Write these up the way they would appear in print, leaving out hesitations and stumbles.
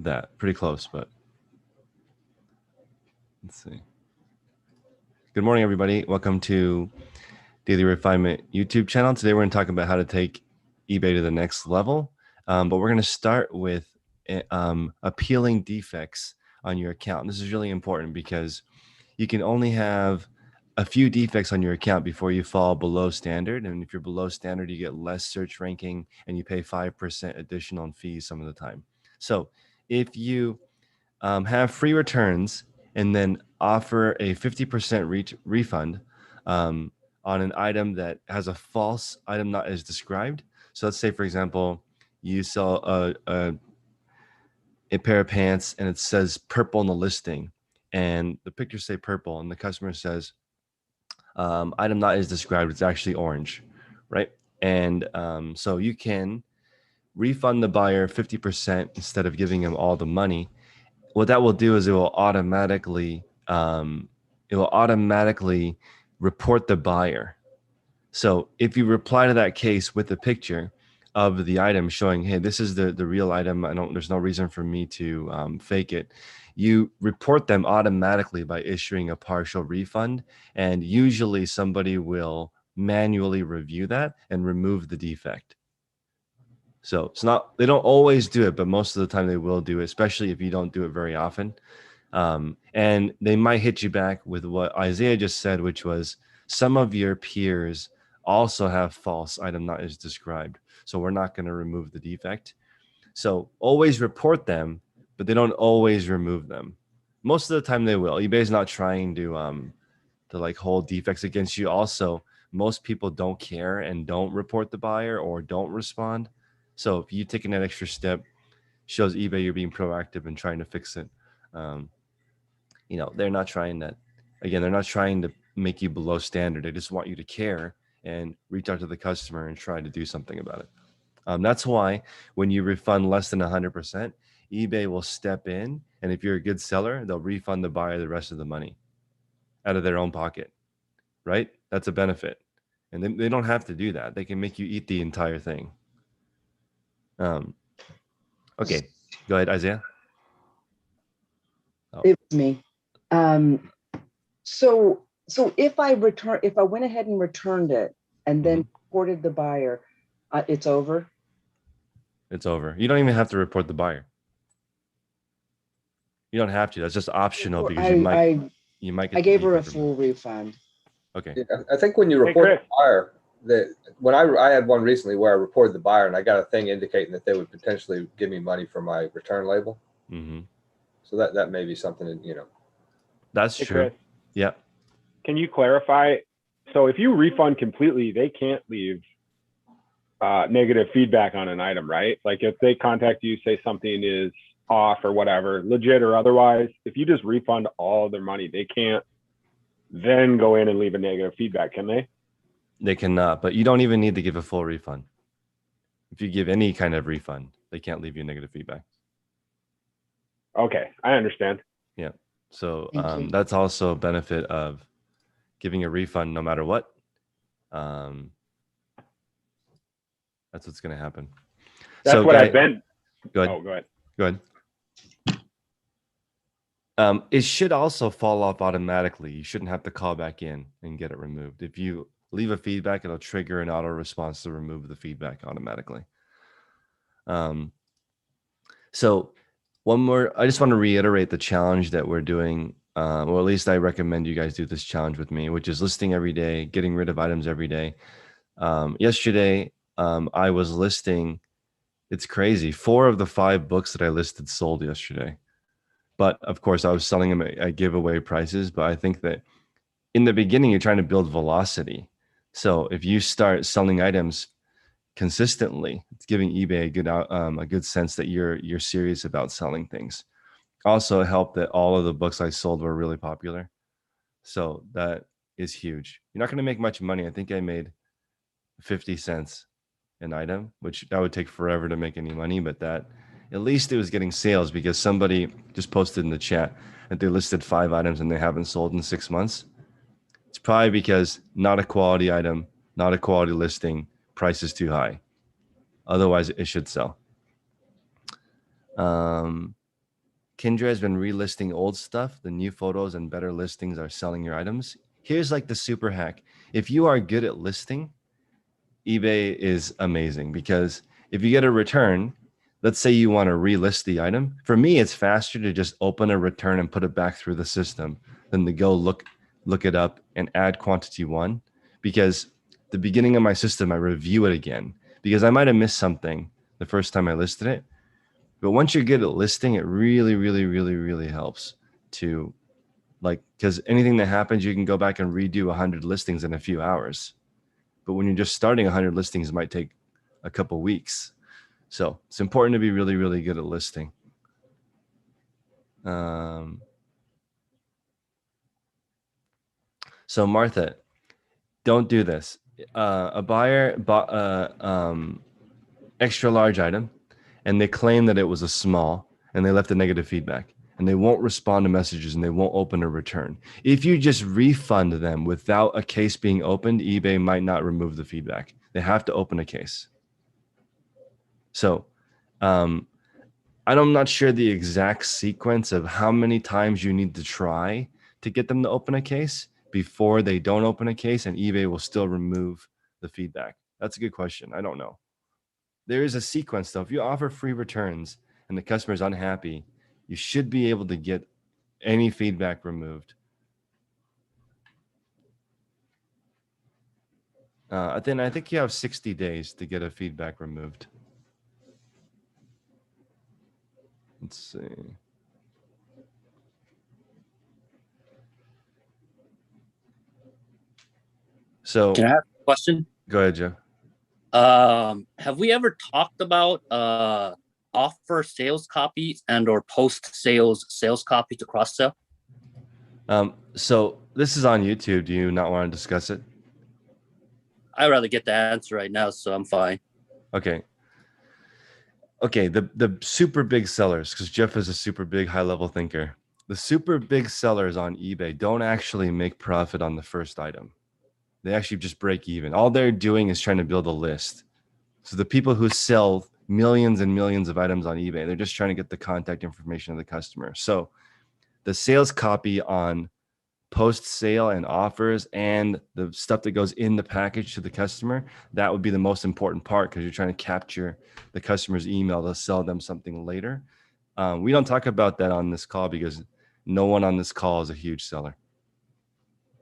that. Pretty close, but let's see. Good morning, everybody. Welcome to Daily Refinement YouTube channel. Today we're going to talk about how to take eBay to the next level, but we're going to start with appealing defects on your account. This is really important because you can only have a few defects on your account before you fall below standard. And if you're below standard, you get less search ranking and you pay 5% additional in fees some of the time. So if you have free returns and then offer a 50% refund on an item that has a false item not as described. So let's say, for example, you sell a pair of pants and it says purple in the listing and the pictures say purple and the customer says item not as described, it's actually orange, right? And so you can refund the buyer 50% instead of giving him all the money. What that will do is it will automatically report the buyer. So if you reply to that case with a picture of the item showing, hey, this is the real item, there's no reason for me to fake it, you report them automatically by issuing a partial refund, and usually somebody will manually review that and remove the defect. So it's not, they don't always do it, but most of the time they will do it, especially if you don't do it very often. And they might hit you back with what Isaiah just said, which was some of your peers also have false item not as described. So we're not going to remove the defect. So always report them, but they don't always remove them. Most of the time they will. eBay is not trying to like hold defects against you. Also, most people don't care and don't report the buyer or don't respond. So if you taking that extra step, shows eBay you're being proactive and trying to fix it. They're not trying that. Again, they're not trying to make you below standard. They just want you to care and reach out to the customer and try to do something about it. That's why when you refund less than 100%, eBay will step in, and if you're a good seller, they'll refund the buyer the rest of the money out of their own pocket, right? That's a benefit. And they don't have to do that. They can make you eat the entire thing. Okay, go ahead, Isaiah. Oh. It was me. So if I went ahead and returned it and then reported the buyer, it's over. It's over. You don't even have to report the buyer. You don't have to. That's just optional because you might get. I gave her a full refund. Okay. Yeah, I think when you report the buyer, when I had one recently where I reported the buyer and I got a thing indicating that they would potentially give me money for my return label. Mm-hmm. So that may be something that, That's true. Chris, yeah. Can you clarify? So if you refund completely, they can't leave negative feedback on an item, right? Like if they contact you, say something is off or whatever, legit or otherwise, if you just refund all their money, they can't then go in and leave a negative feedback, can they? They cannot, but you don't even need to give a full refund. If you give any kind of refund, they can't leave you negative feedback. Okay, I understand. Yeah. So that's also a benefit of giving a refund no matter what. That's what's going to happen. That's what I've been. Go ahead. Oh, go ahead. Go ahead. It should also fall off automatically. You shouldn't have to call back in and get it removed. If you leave a feedback, it'll trigger an auto response to remove the feedback automatically. So one more, I just want to reiterate the challenge that we're doing, or at least I recommend you guys do this challenge with me, which is listing every day, getting rid of items every day. Yesterday, I was listing, it's crazy, 4 of the 5 books that I listed sold yesterday. But of course, I was selling them at giveaway prices. But I think that in the beginning, you're trying to build velocity. So if you start selling items consistently, it's giving eBay a good sense that you're serious about selling things. Also, it helped that all of the books I sold were really popular. So that is huge. You're not going to make much money. I think I made 50 cents an item, which that would take forever to make any money, but that at least it was getting sales because somebody just posted in the chat that they listed 5 items and they haven't sold in 6 months. It's probably because not a quality item, not a quality listing, price is too high. Otherwise, it should sell. Kindra has been relisting old stuff. The new photos and better listings are selling your items. Here's like the super hack. If you are good at listing, eBay is amazing, because if you get a return, let's say you want to relist the item. For me, it's faster to just open a return and put it back through the system than to go look it up and add quantity one, because the beginning of my system, I review it again because I might have missed something the first time I listed it. But once you're good at listing, it really, really, really, really helps to, like, because anything that happens, you can go back and redo 100 listings in a few hours. But when you're just starting 100 listings, it might take a couple weeks. So it's important to be really, really good at listing. So Martha, don't do this. A buyer bought a extra large item, and they claim that it was a small, and they left a negative feedback, and they won't respond to messages, and they won't open a return. If you just refund them without a case being opened, eBay might not remove the feedback. They have to open a case. So I'm not sure the exact sequence of how many times you need to try to get them to open a case before they don't open a case and eBay will still remove the feedback. That's a good question. I don't know. There is a sequence though. If you offer free returns and the customer is unhappy, you should be able to get any feedback removed. I think you have 60 days to get a feedback removed. Let's see. So can I have a question? Go ahead, Joe. Have we ever talked about offer sales copy and or post sales copy to cross sell? So this is on YouTube. Do you not want to discuss it? I'd rather get the answer right now, so I'm fine. Okay. The super big sellers, because Jeff is a super big high level thinker. The super big sellers on eBay don't actually make profit on the first item. They actually just break even. All they're doing is trying to build a list. So the people who sell millions and millions of items on eBay, they're just trying to get the contact information of the customer. So the sales copy on post sale and offers and the stuff that goes in the package to the customer, that would be the most important part, because you're trying to capture the customer's email to sell them something later. We don't talk about that on this call because no one on this call is a huge seller.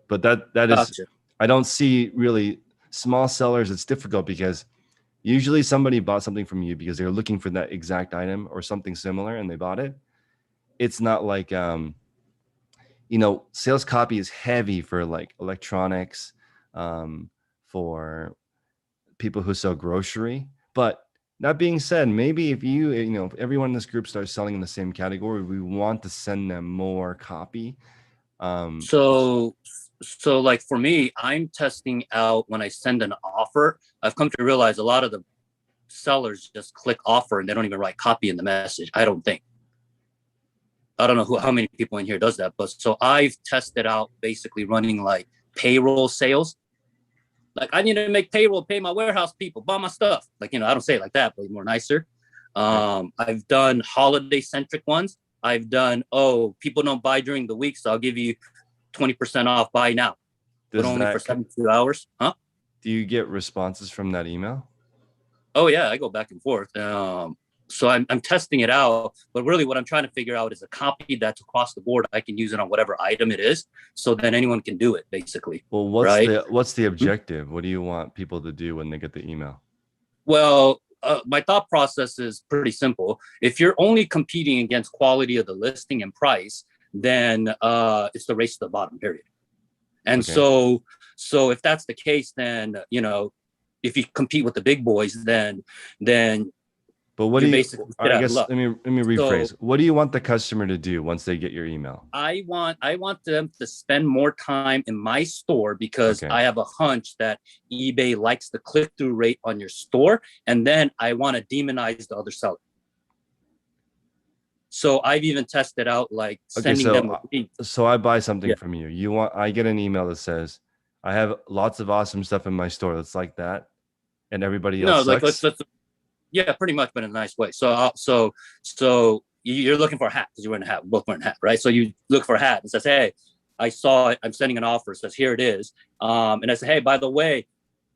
But that is, Gotcha. I don't see really small sellers. It's difficult because usually somebody bought something from you because they're looking for that exact item or something similar and they bought it. It's not like, sales copy is heavy for like electronics, for people who sell grocery. But that being said, maybe if if everyone in this group starts selling in the same category, we want to send them more copy. So like for me, I'm testing out when I send an offer. I've come to realize a lot of the sellers just click offer and they don't even write copy in the message. I don't know how many people in here does that, but so I've tested out basically running like payroll sales. Like I need to make payroll, pay my warehouse people, buy my stuff. Like, I don't say it like that, but more nicer. I've done holiday centric ones. I've done, people don't buy during the week, so I'll give you 20% off, buy now, but only for 72 hours. Huh? Do you get responses from that email? Oh yeah, I go back and forth. So I'm testing it out, but really what I'm trying to figure out is a copy that's across the board. I can use it on whatever item it is, so then anyone can do it basically. Well, what's the objective? What do you want people to do when they get the email? Well, my thought process is pretty simple. If you're only competing against quality of the listing and price, then it's the race to the bottom, period. And so if that's the case, then, if you compete with the big boys, then but what do you, I guess, let me rephrase. What do you want the customer to do once they get your email? I want them to spend more time in my store because I have a hunch that eBay likes the click-through rate on your store. And then I want to demonize the other seller. So I've even tested out like sending them a feed. So I buy something from you. I get an email that says, I have lots of awesome stuff in my store that's like that. And everybody else sucks? Yeah, pretty much, but in a nice way. So you're looking for a hat because you're wearing a hat. We're both wearing a hat, right? So you look for a hat and says, hey, I saw it. I'm sending an offer. It says, here it is. And I say, hey, by the way,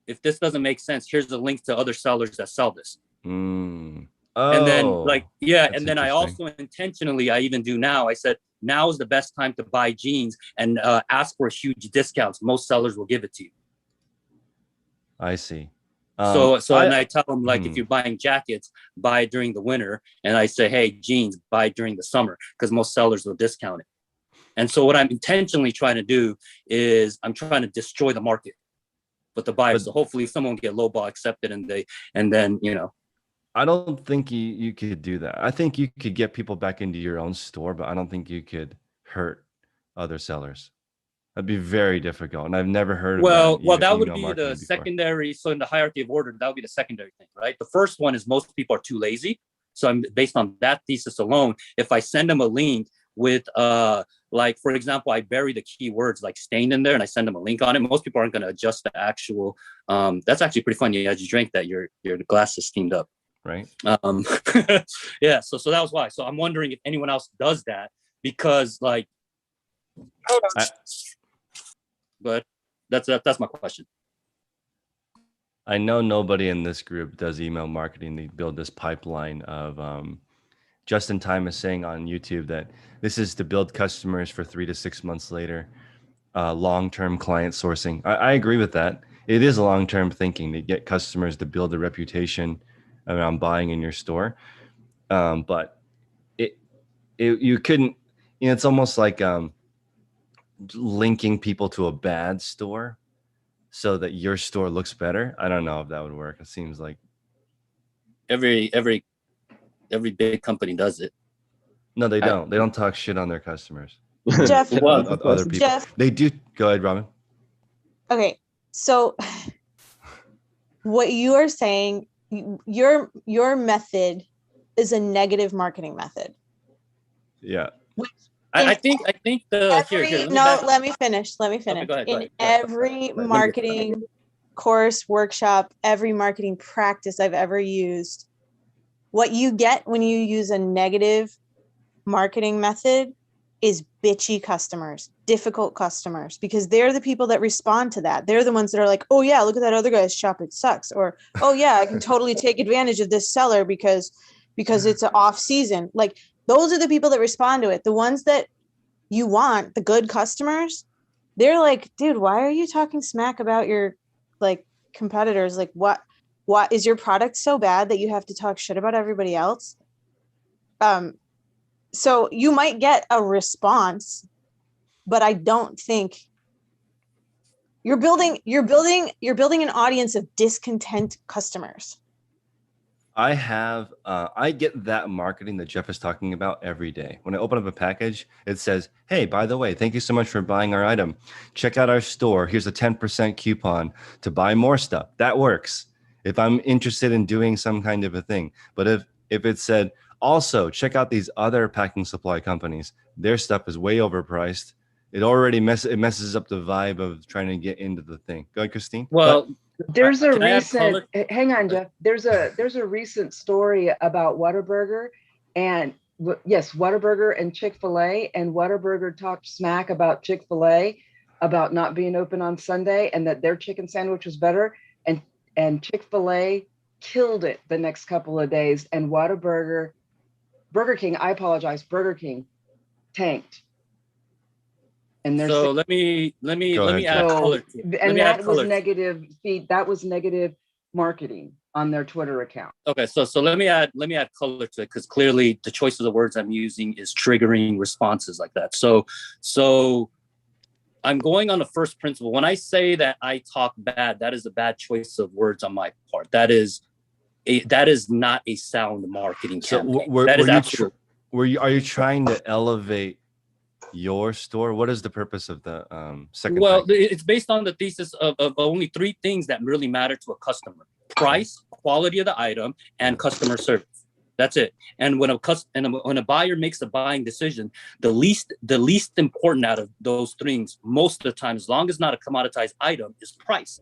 if this doesn't make sense, here's a link to other sellers that sell this. Oh, and then like, yeah. that's And then I also intentionally, I even do now, I said, now is the best time to buy jeans and ask for huge discounts. Most sellers will give it to you. I see. And I tell them, like, if you're buying jackets, buy it during the winter. And I say, hey, jeans, buy it during the summer, because most sellers will discount it. And so what I'm intentionally trying to do is I'm trying to destroy the market with the buyers. So hopefully someone will get lowball accepted and then, you know. I don't think you could do that. I think you could get people back into your own store, but I don't think you could hurt other sellers. That'd be very difficult. And I've never heard of that. Well, that would be the secondary. So in the hierarchy of order, that would be the secondary thing, right? The first one is most people are too lazy. So I'm based on that thesis alone. If I send them a link with, like, for example, I bury the keywords like stain in there and I send them a link on it, most people aren't going to adjust the actual. That's actually pretty funny. As you drank that, your glass is steamed up. Right. Yeah. So that was why. So I'm wondering if anyone else does that, because like, but that's my question. I know nobody in this group does email marketing. They build this pipeline of, Justin Time is saying on YouTube that this is to build customers for 3 to 6 months later, long-term client sourcing. I agree with that. It is a long-term thinking to get customers to build a reputation around buying in your store. But you couldn't, you know, it's almost like linking people to a bad store so that your store looks better. I don't know if that would work. It seems like every big company does it. No, they don't. They don't talk shit on their customers. Jeff, other people. Jeff, They do. Go ahead, Robin. okay, so what you are saying, your method is a negative marketing method. Yeah. I think the let me finish. Okay, go ahead, In every marketing course, workshop, every marketing practice I've ever used, what you get when you use a negative marketing method is bitchy customers, difficult customers, because they're the people that respond to that. They're the ones that are like, oh yeah, look at that other guy's shop, it sucks. Or, oh yeah, I can totally take advantage of this seller because it's an off season. Like, those are the people that respond to it. The ones that you want, the good customers, they're like, dude, why are you talking smack about your like competitors? Like, what is your product so bad that you have to talk shit about everybody else? So you might get a response, but I don't think you're building an audience of discontent customers. I get that marketing that Jeff is talking about every day. When I open up a package, it says, hey, by the way, thank you so much for buying our item. Check out our store. Here's a 10% coupon to buy more stuff. That works if I'm interested in doing some kind of a thing. But if it said, also check out these other packing supply companies, their stuff is way overpriced. It already messes up the vibe of trying to get into the thing. Go ahead, Christine. Well, there's a recent, hang on, Jeff. There's a recent story about Whataburger, and yes, Whataburger and Chick-fil-A, and Whataburger talked smack about Chick-fil-A about not being open on Sunday and that their chicken sandwich was better, and Chick-fil-A killed it the next couple of days, and Burger King tanked. And so let me add color to it. And that was negative feed. That was negative marketing on their Twitter account. Okay, so let me add color to it, because clearly the choice of the words I'm using is triggering responses like that. So I'm going on the first principle. When I say that I talk bad, that is a bad choice of words on my part. That is not a sound marketing campaign. Are you trying to elevate your store? What is the purpose of the second? Well, it's based on the thesis of only three things that really matter to a customer: price, quality of the item, and customer service. That's it. And when a buyer makes a buying decision, the least important out of those things, most of the time, as long as not a commoditized item, is price.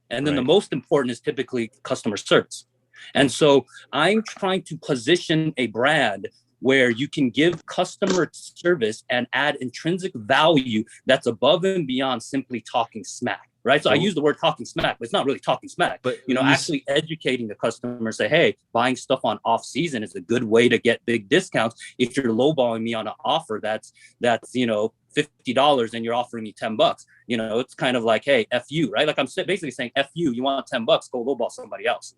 And then the most important is typically customer service. And so I'm trying to position a brand where you can give customer service and add intrinsic value that's above and beyond simply talking smack, right? So I use the word talking smack, but it's not really talking smack. But actually educating the customer, say, hey, buying stuff on off season is a good way to get big discounts. If you're lowballing me on an offer that's $50 and you're offering me $10, it's kind of like, hey, F you, right? Like I'm basically saying, F you, you want $10, go lowball somebody else.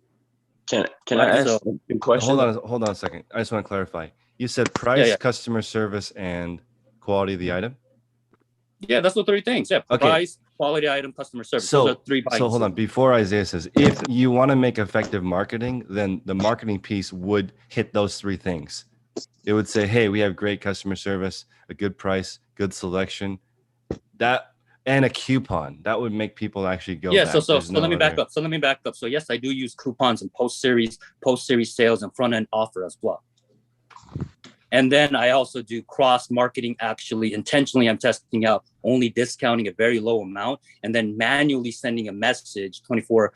Can I ask a question? Hold on a second. I just want to clarify. You said price, customer service, and quality of the item? Yeah, that's the 3 things. Yeah, price, quality item, customer service. Those are 3 buying. So hold on. Before Isaiah says, if you want to make effective marketing, then the marketing piece would hit those 3 things. It would say, hey, we have great customer service, a good price, good selection, and a coupon. That would make people actually go back. So let me back up. So yes, I do use coupons and post-series sales and front-end offer as well. And then I also do cross-marketing. Actually, intentionally, I'm testing out only discounting a very low amount and then manually sending a message 24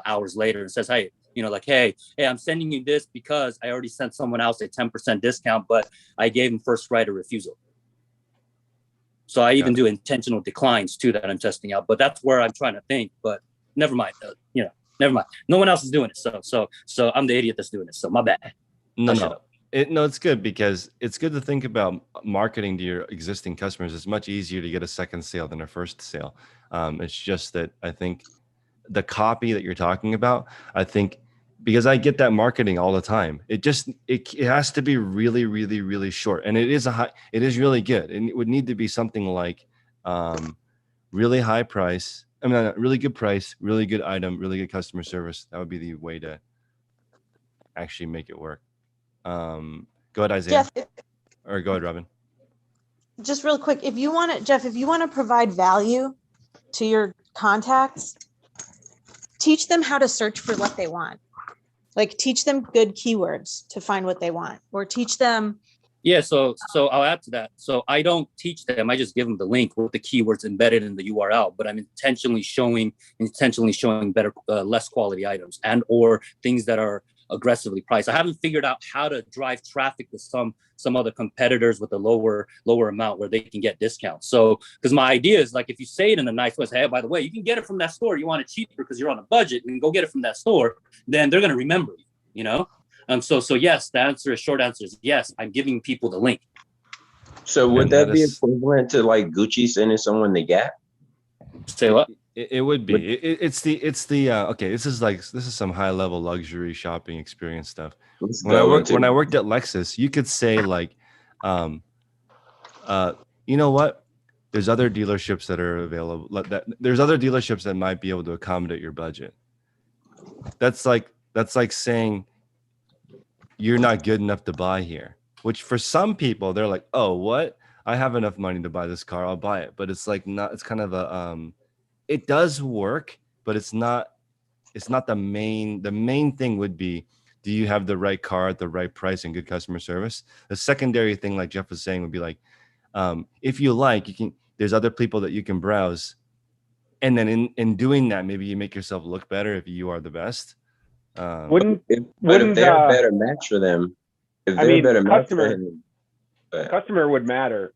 hours later and says, hey, hey, I'm sending you this because I already sent someone else a 10% discount, but I gave them first right of refusal. So I even do intentional declines too that I'm testing out, but that's where I'm trying to think, but never mind. Never mind. No one else is doing it. So I'm the idiot that's doing it. So my bad. No. It's good because it's good to think about marketing to your existing customers. It's much easier to get a second sale than a first sale. It's just that I think the copy that you're talking about, because I get that marketing all the time. It has to be really, really, really short. And it is really good. And it would need to be something like really high price. Really good price, really good item, really good customer service. That would be the way to actually make it work. Go ahead, Isaiah. Or go ahead, Robin. Just real quick, if you want to provide value to your contacts, teach them how to search for what they want. Like teach them good keywords to find what they want, or teach them. Yeah, so I'll add to that. So I don't teach them. I just give them the link with the keywords embedded in the URL, but I'm intentionally showing better, less quality items and or things that are aggressively priced. I haven't figured out how to drive traffic to some other competitors with a lower amount where they can get discounts. So because my idea is like, if you say it in a nice way, say, hey, by the way, you can get it from that store. You want it cheaper because you're on a budget and go get it from that store. Then they're going to remember you, So yes, short answer is yes. I'm giving people the link. So would that be equivalent to like Gucci sending someone the Gap? Say what? It would be. It's the okay. This is some high level luxury shopping experience stuff. When I worked at Lexus, you could say like, you know what? There's other dealerships that are available. There's other dealerships that might be able to accommodate your budget. That's like saying you're not good enough to buy here. Which for some people they're like, oh, what? I have enough money to buy this car. I'll buy it. But it's like not. It's kind of a it does work, but it's not the main thing would be, do you have the right car at the right price and good customer service? The secondary thing, like Jeff was saying, would be like, if you like, there's other people that you can browse. And then in doing that, maybe you make yourself look better if you are the best. If they're a better match for them, customer would matter.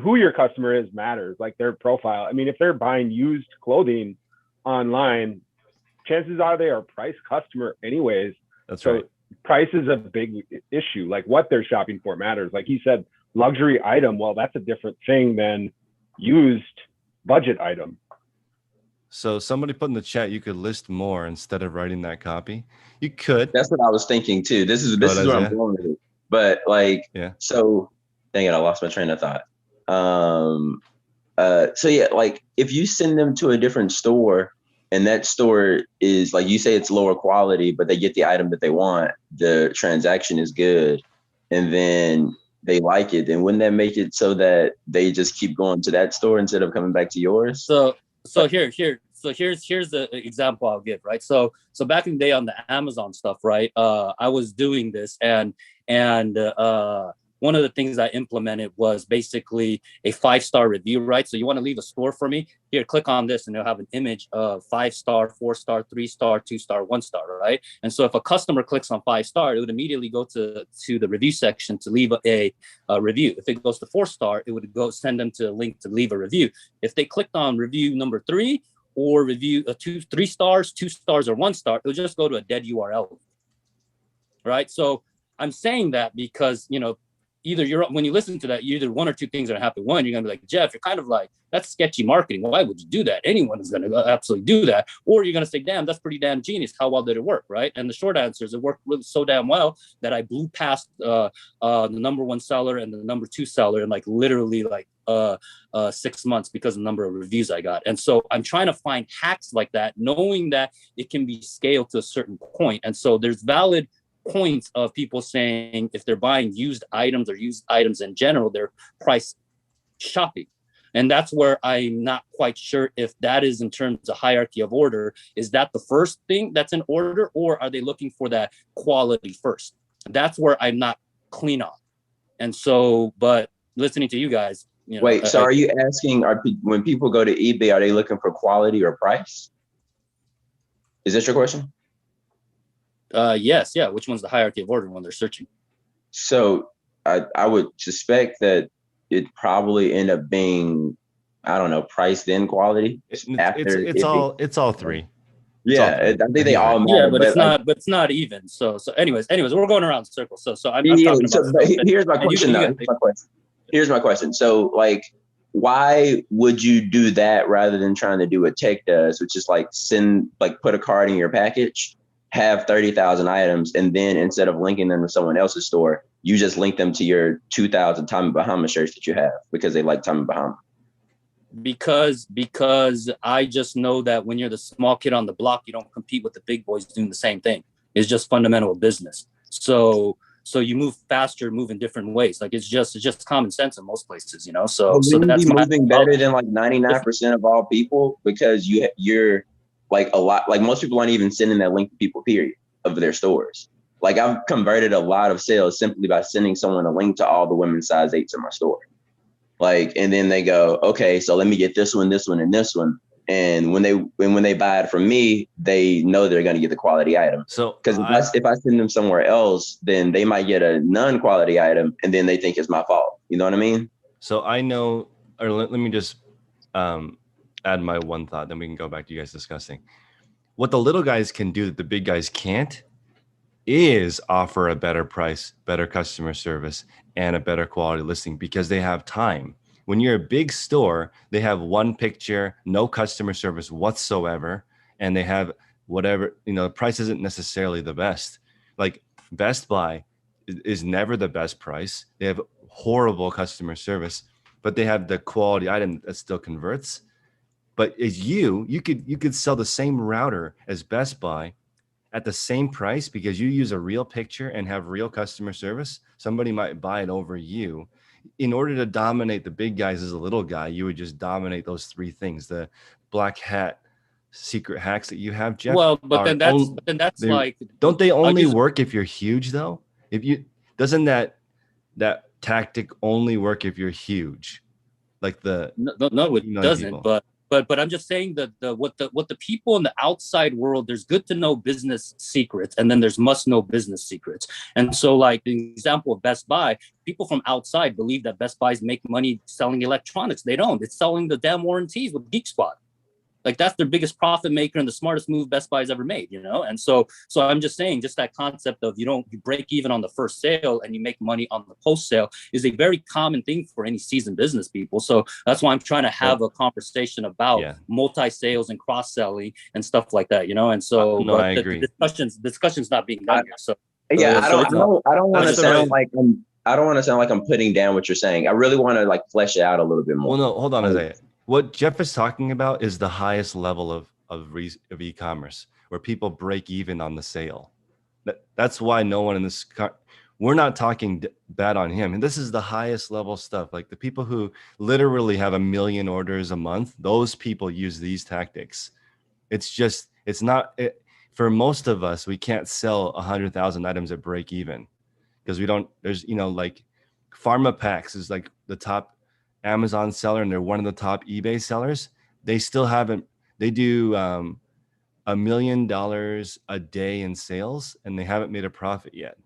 Who your customer is matters, like their profile. If they're buying used clothing online, chances are they are a price customer anyways. That's right. Price is a big issue. Like what they're shopping for matters. Like he said, luxury item. Well, that's a different thing than used budget item. So somebody put in the chat, you could list more instead of writing that copy. You could. That's what I was thinking too. This is where I'm going with it. But so dang it, I lost my train of thought. So yeah, like if you send them to a different store and that store is like you say it's lower quality, but they get the item that they want, the transaction is good, and then they like it, then wouldn't that make it so that they just keep going to that store instead of coming back to yours? So here's the example I'll give, right? So back in the day on the Amazon stuff, right? I was doing this and one of the things I implemented was basically a 5-star review, right? So you want to leave a score for me? Here, click on this and it'll have an image of 5-star, 4-star, 3-star, 2-star, 1-star, right? And so if a customer clicks on 5-star, it would immediately go to the review section to leave a review. If it goes to 4-star, it would go send them to a link to leave a review. If they clicked on review number 3 or review 3 stars, 2 stars, or 1 star, it'll just go to a dead URL, right? So I'm saying that because, you know, when you listen to that, either one or two things are gonna happen. One, you're gonna be like, Jeff, you're kind of like, that's sketchy marketing. Why would you do that? Anyone is gonna absolutely do that. Or you're gonna say, damn, that's pretty damn genius. How well did it work, right? And the short answer is it worked really so damn well that I blew past the number 1 seller and the number 2 seller in like literally like 6 months because of the number of reviews I got. And so I'm trying to find hacks like that, knowing that it can be scaled to a certain point. And so there's valid points of people saying if they're buying used items or used items in general, they're price shopping. And that's where I'm not quite sure if that is in terms of hierarchy of order. Is that the first thing that's in order, or are they looking for that quality first? That's where I'm not clean on. And so, but listening to you guys, you know, wait, so are you asking, when people go to eBay, are they looking for quality or price? Is that your question? Yes, yeah. Which one's the hierarchy of order when they're searching? So I would suspect that it probably end up being, I don't know, price then quality. It's all three. Yeah, I think they all matter. Yeah, but it's not even. So anyways, we're going around in circles. So I'm talking about. Here's my question. Here's my question. So like, why would you do that rather than trying to do what Tech does, which is like put a card in your package, have 30,000 items, and then instead of linking them to someone else's store, you just link them to your 2,000 Tommy Bahama shirts that you have because they like Tommy Bahama. Because I just know that when you're the small kid on the block, you don't compete with the big boys doing the same thing. It's just fundamental business. So you move faster, move in different ways. Like it's just common sense in most places, you know. So that's moving better than like 99% of all people, because you're like a lot, like most people aren't even sending that link to people, period, of their stores. Like I've converted a lot of sales simply by sending someone a link to all the women's size 8s in my store. Like, and then they go, okay, so let me get this one, and this one. And when they buy it from me, they know they're going to get the quality item. So because if I send them somewhere else, then they might get a non-quality item, and then they think it's my fault. You know what I mean? So I know, or let me just add my one thought, then we can go back to you guys discussing. What the little guys can do that the big guys can't is offer a better price, better customer service, and a better quality listing because they have time. When you're a big store, they have one picture, no customer service whatsoever, and they have whatever, you know, the price isn't necessarily the best. Like Best Buy is never the best price. They have horrible customer service, but they have the quality item that still converts. But as you could sell the same router as Best Buy at the same price because you use a real picture and have real customer service. Somebody might buy it over you. In order to dominate the big guys as a little guy, you would just dominate those three things. The black hat secret hacks that you have, Jeff. Well, but then that's like, don't they only work if you're huge though? Doesn't that tactic only work if you're huge? Like no, it doesn't. People. But I'm just saying that what the people in the outside world, there's good to know business secrets, and then there's must know business secrets. And so, like the example of Best Buy, people from outside believe that Best Buys make money selling electronics. They don't. It's selling the damn warranties with Geek Squad. Like that's their biggest profit maker and the smartest move Best Buy's ever made, you know? And so I'm just saying, just that concept of you break even on the first sale and you make money on the post sale is a very common thing for any seasoned business people. So that's why I'm trying to have a conversation about multi-sales and cross-selling and stuff like that, you know? And so I agree. The discussion's not being done here. So I don't want to sound like I'm putting down what you're saying. I really want to like flesh it out a little bit more. Well, no, hold on a second. What Jeff is talking about is the highest level of e-commerce where people break even on the sale. That's why no one in this we're not talking bad on him. And this is the highest level stuff. Like the people who literally have 1 million orders a month, those people use these tactics. For most of us, we can't sell 100,000 items at break even because there's, like Pharma Packs is like the top Amazon seller, and they're one of the top eBay sellers. They still haven't. They do $1 million a day in sales, and they haven't made a profit yet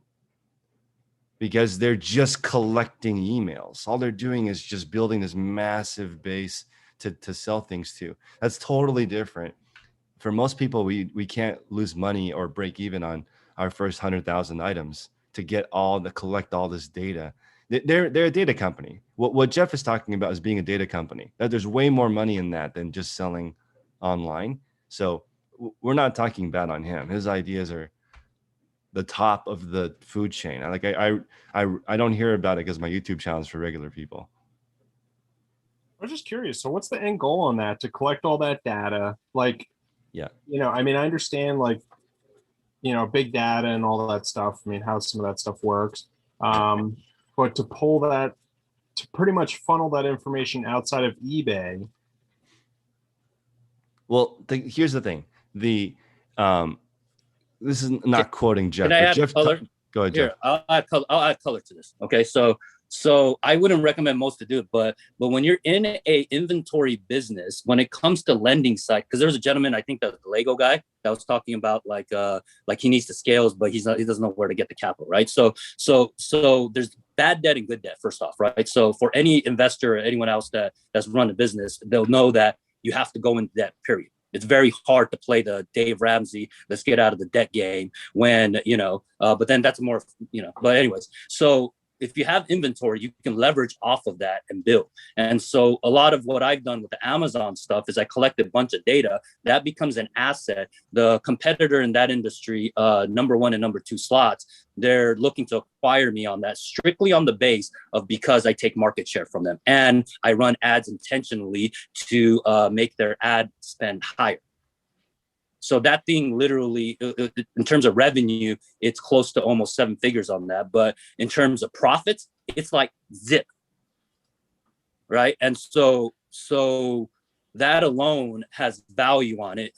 because they're just collecting emails. All they're doing is just building this massive base to sell things to. That's totally different. For most people, we can't lose money or break even on our first 100,000 items to collect all this data. They're a data company. What Jeff is talking about is being a data company. There's way more money in that than just selling online. So we're not talking bad on him. His ideas are the top of the food chain. I don't hear about it because my YouTube channel is for regular people. I was just curious. So what's the end goal on that? To collect all that data? Like, yeah, I mean, I understand like, big data and all that stuff. I mean, how some of that stuff works. But to pull that, to pretty much funnel that information outside of eBay. Well, here's the thing. This is not quoting Jeff. Can I add Jeff, color? Go ahead, Here, Jeff. I'll add color to this. Okay, so I wouldn't recommend most to do it, but when you're in a inventory business, when it comes to lending side, because there's a gentleman, I think the Lego guy that was talking about like he needs the scales, but he doesn't know where to get the capital, right? So there's bad debt and good debt, first off, right? So for any investor or anyone else that's run a business, they'll know that you have to go into debt, period. It's very hard to play the Dave Ramsey, let's get out of the debt game when, but then that's more, but anyways, so if you have inventory, you can leverage off of that and build. And so a lot of what I've done with the Amazon stuff is I collect a bunch of data that becomes an asset. The competitor in that industry, number 1 and number 2 slots, they're looking to acquire me on that strictly on the base of because I take market share from them. And I run ads intentionally to make their ad spend higher. So that thing literally, in terms of revenue, it's close to almost 7 figures on that. But in terms of profits, it's like zip, right? And so that alone has value on it.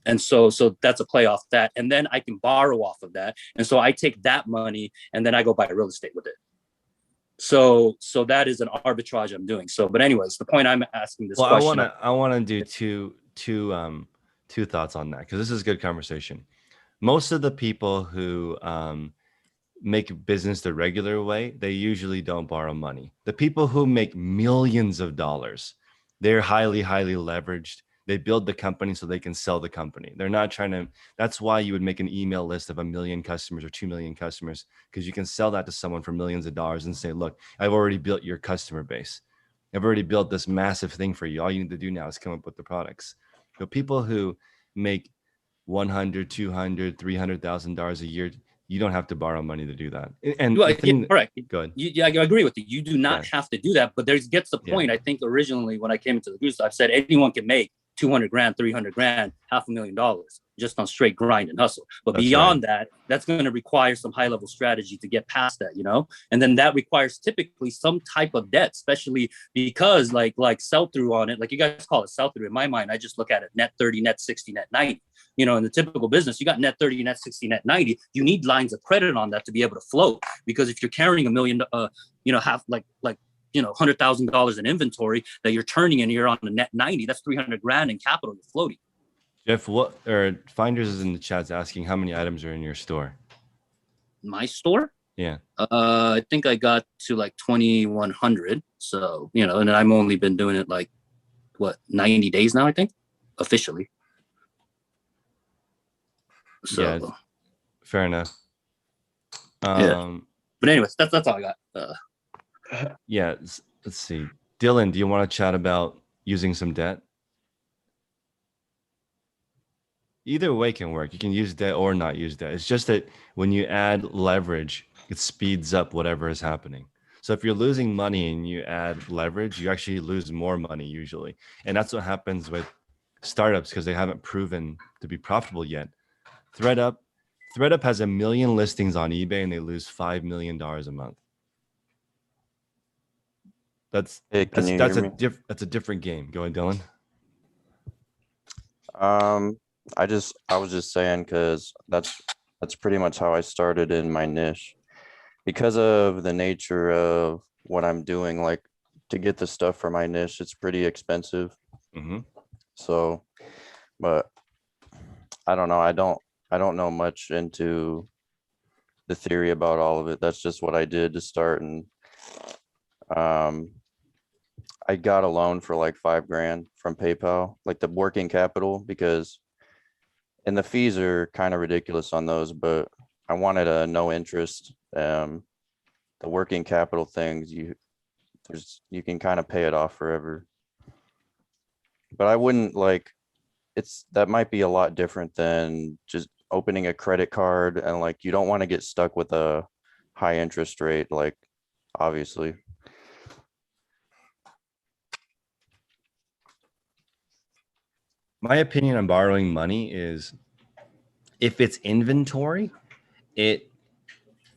And so that's a play off that. And then I can borrow off of that. And so I take that money and then I go buy real estate with it. So that is an arbitrage I'm doing. So, but anyways, the point I'm asking this question. I want to do two thoughts on that, because this is a good conversation. Most of the people who make business the regular way, they usually don't borrow money. The people who make millions of dollars, they're highly leveraged. They build the company so they can sell the company. They're not trying to. That's why you would make an email list of 1 million customers or 2 million customers, because you can sell that to someone for millions of dollars and say, look, I've already built your customer base. I've already built this massive thing for you. All you need to do now is come up with the products. So people who make $100,000, $200,000, $300,000 a year, you don't have to borrow money to do that. And correct. Go ahead. I agree with you. You do not have to do that, but gets the point. I think originally when I came into the goose, I've said anyone can make 200 grand, 300 grand, $500,000 just on straight grind and hustle. But that's beyond that, that's going to require some high level strategy to get past that, and then that requires typically some type of debt, especially because like sell through on it, like you guys call it sell through. In my mind, I just look at it net 30, net 60, net 90. In the typical business, you got net 30, net 60, net 90. You need lines of credit on that to be able to float, because if you're carrying $1 million, half like $100,000 in inventory that you're turning and you're on a net 90, that's 300 grand in capital you're floating. Jeff, Finders is in the chat's asking how many items are in your store? My store? Yeah. I think I got to like 2,100. So, and I've only been doing it 90 days now, I think, officially. So yeah, fair enough. But anyways, that's all I got. Yeah, let's see. Dylan, do you want to chat about using some debt? Either way can work. You can use debt or not use debt. It's just that when you add leverage, it speeds up whatever is happening. So if you're losing money and you add leverage, you actually lose more money usually. And that's what happens with startups because they haven't proven to be profitable yet. ThreadUp has 1 million listings on eBay and they lose $5 million a month. That's a different game. Go ahead, Dylan. I was just saying, because that's pretty much how I started in my niche, because of the nature of what I'm doing, like to get the stuff for my niche, it's pretty expensive. So, but I don't know. I don't know much into the theory about all of it. That's just what I did to start. And I got a loan for like $5,000 from PayPal, like the working capital, and the fees are kind of ridiculous on those, but I wanted a no interest. The working capital things, you can kind of pay it off forever. But I wouldn't that might be a lot different than just opening a credit card, and like you don't want to get stuck with a high interest rate, like obviously. My opinion on borrowing money is if it's inventory, if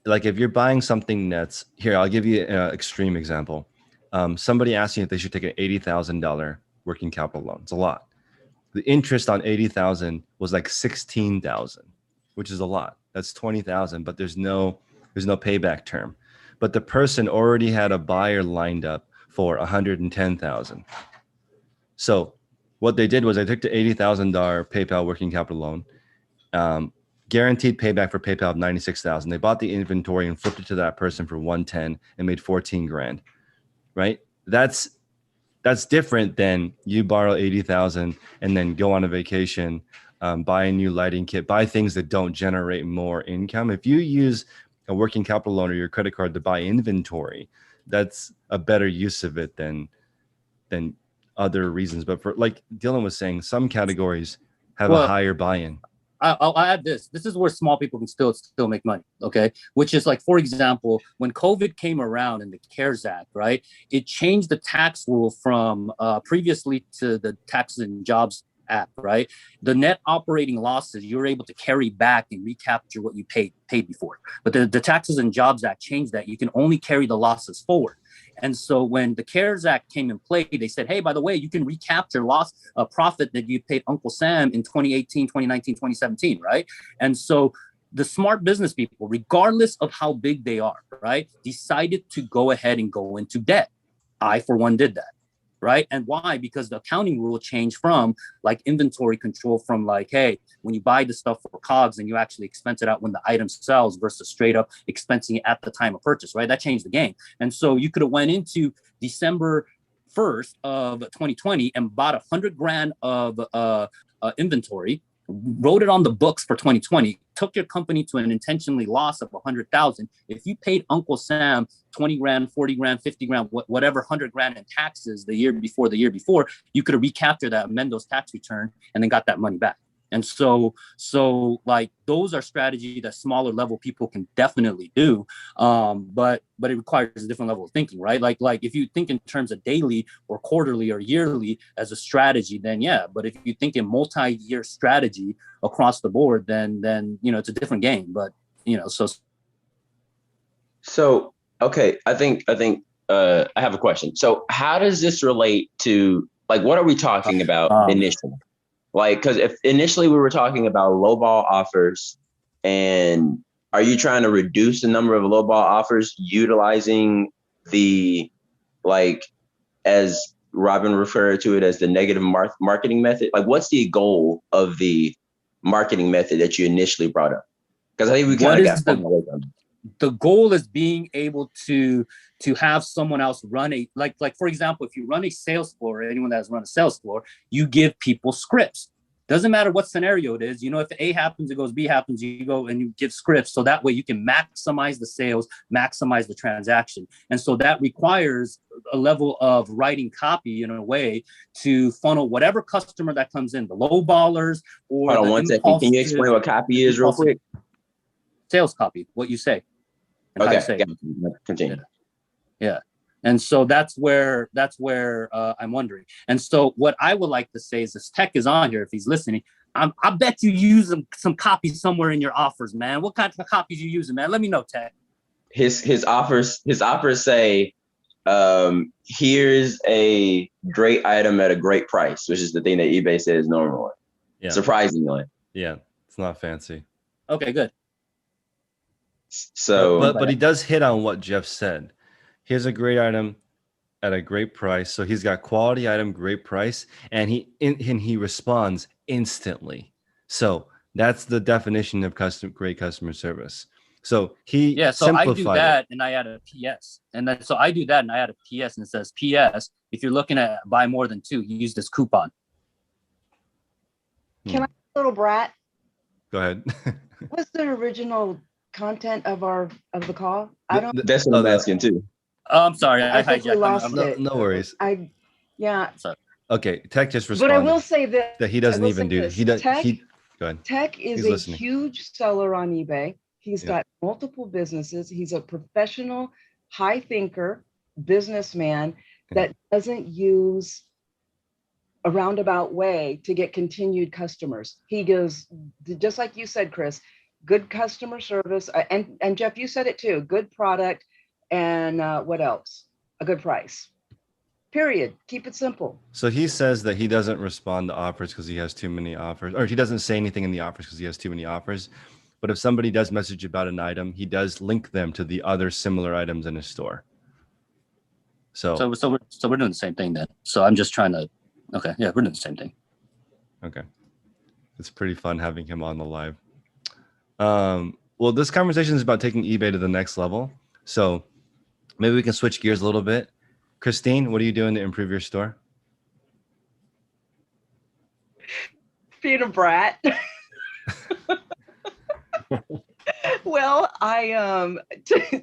you're buying something that's here, I'll give you an extreme example. Somebody asked me if they should take an $80,000 working capital loan. It's a lot. The interest on 80,000 was like 16,000, which is a lot. That's 20,000, but there's no payback term. But the person already had a buyer lined up for 110,000. So what they did was they took the $80,000 PayPal working capital loan, guaranteed payback for PayPal of 96,000. They bought the inventory and flipped it to that person for 110 and made 14 grand, right? That's different than you borrow 80,000 and then go on a vacation, buy a new lighting kit, buy things that don't generate more income. If you use a working capital loan or your credit card to buy inventory, that's a better use of it than other reasons. But for like Dylan was saying, some categories have a higher buy-in. I'll add this. This is where small people can still make money, okay? Which is like, for example, when COVID came around and the CARES Act, right? It changed the tax rule from previously to the Taxes and Jobs Act, right? The net operating losses you're able to carry back and recapture what you paid before. But the Taxes and Jobs Act changed that. You can only carry the losses forward. And so when the CARES Act came in play, they said, hey, by the way, you can recapture profit that you paid Uncle Sam in 2018, 2019, 2017, right? And so the smart business people, regardless of how big they are, right, decided to go ahead and go into debt. I, for one, did that. Right. And why? Because the accounting rule changed from like inventory control from like, hey, when you buy the stuff for COGS and you actually expense it out when the item sells versus straight up expensing it at the time of purchase. Right. That changed the game. And so you could have went into December 1st of 2020 and bought $100,000 of inventory, wrote it on the books for 2020, took your company to an intentionally loss of 100,000. If you paid Uncle Sam 20 grand, 40 grand, 50 grand, whatever, 100 grand in taxes the year before, you could have recaptured that, amend those tax return, and then got that money back. And so like those are strategies that smaller level people can definitely do. But it requires a different level of thinking, right? Like if you think in terms of daily or quarterly or yearly as a strategy, then yeah. But if you think in multi-year strategy across the board, then it's a different game. But so okay, I think I have a question. So how does this relate to like what are we talking about initially? Like, because if initially we were talking about lowball offers, and are you trying to reduce the number of lowball offers utilizing the, like, as Robin referred to it as the negative marketing method? Like, what's the goal of the marketing method that you initially brought up? Because I think we kind of got the goal is being able to have someone else run like for example, if you run a sales floor, or anyone that has run a sales floor, you give people scripts. Doesn't matter what scenario it is. If A happens, it goes, B happens, you go and you give scripts. So that way you can maximize the sales, maximize the transaction. And so that requires a level of writing copy in a way to funnel whatever customer that comes in, the low ballers or Hold on one second. Can you explain what copy is real quick? Sales copy, what you say. Okay, continue. Yeah. And so that's where I'm wondering. And so what I would like to say is, this Tech is on here, if he's listening, I bet you use some copies somewhere in your offers, man. What kind of copies you using, man? Let me know, Tech. His offers say, here's a great item at a great price, which is the thing that eBay says normally. Yeah. Surprisingly. Yeah, it's not fancy. Okay, good. So but he does hit on what Jeff said. Here's a great item at a great price. So he's got quality item, great price, and he responds instantly. So that's the definition of great customer service. So he so I do simplified that and I add a PS. And then so I do that and I add a PS and it says PS. If you're looking at buy more than 2, use this coupon. Can I, little brat? Go ahead. What's the original content of the call? I don't. That's what I'm asking too. Oh, I'm sorry. I think we lost it. No worries. Sorry. Okay, Tech just responded. But I will say that he doesn't even do this. He does. Go ahead. Tech is a huge seller on eBay. He's got multiple businesses. He's a professional, high thinker, businessman that doesn't use a roundabout way to get continued customers. He goes, just like you said, Chris, good customer service. And Jeff, you said it too, good product. And what else? A good price. Period. Keep it simple. So he says that he doesn't respond to offers because he has too many offers, or he doesn't say anything in the offers because he has too many offers. But if somebody does message about an item, he does link them to the other similar items in his store. So we're doing the same thing then. So I'm just trying to. Okay, yeah, we're doing the same thing. Okay, it's pretty fun having him on the live. Well, this conversation is about taking eBay to the next level. So maybe we can switch gears a little bit. Christine, what are you doing to improve your store? Being a brat. Well,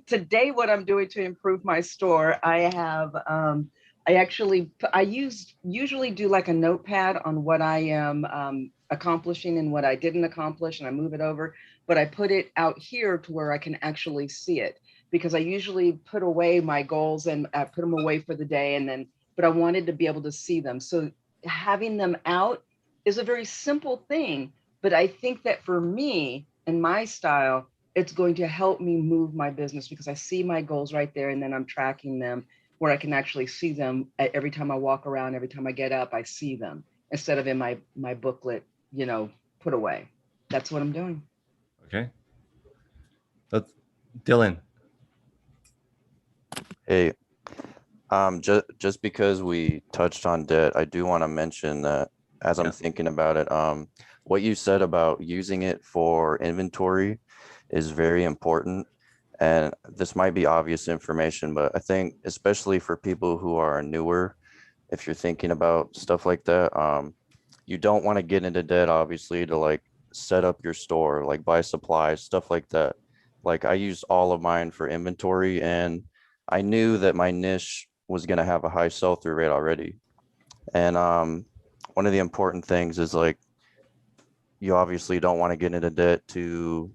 today what I'm doing to improve my store, I have usually do like a notepad on what I am accomplishing and what I didn't accomplish, and I move it over, but I put it out here to where I can actually see it, because I usually put away my goals and I put them away for the day, but I wanted to be able to see them. So having them out is a very simple thing, but I think that for me and my style, it's going to help me move my business because I see my goals right there, and then I'm tracking them where I can actually see them every time I walk around, every time I get up, I see them instead of in my booklet, put away. That's what I'm doing. Okay. That's Dylan. Hey, just because we touched on debt, I do want to mention that as I'm thinking about it, what you said about using it for inventory is very important. And this might be obvious information, but I think especially for people who are newer, if you're thinking about stuff like that, you don't want to get into debt, obviously, to like set up your store, like buy supplies, stuff like that. Like I used all of mine for inventory, and I knew that my niche was going to have a high sell-through rate already. And one of the important things is like, you obviously don't want to get into debt to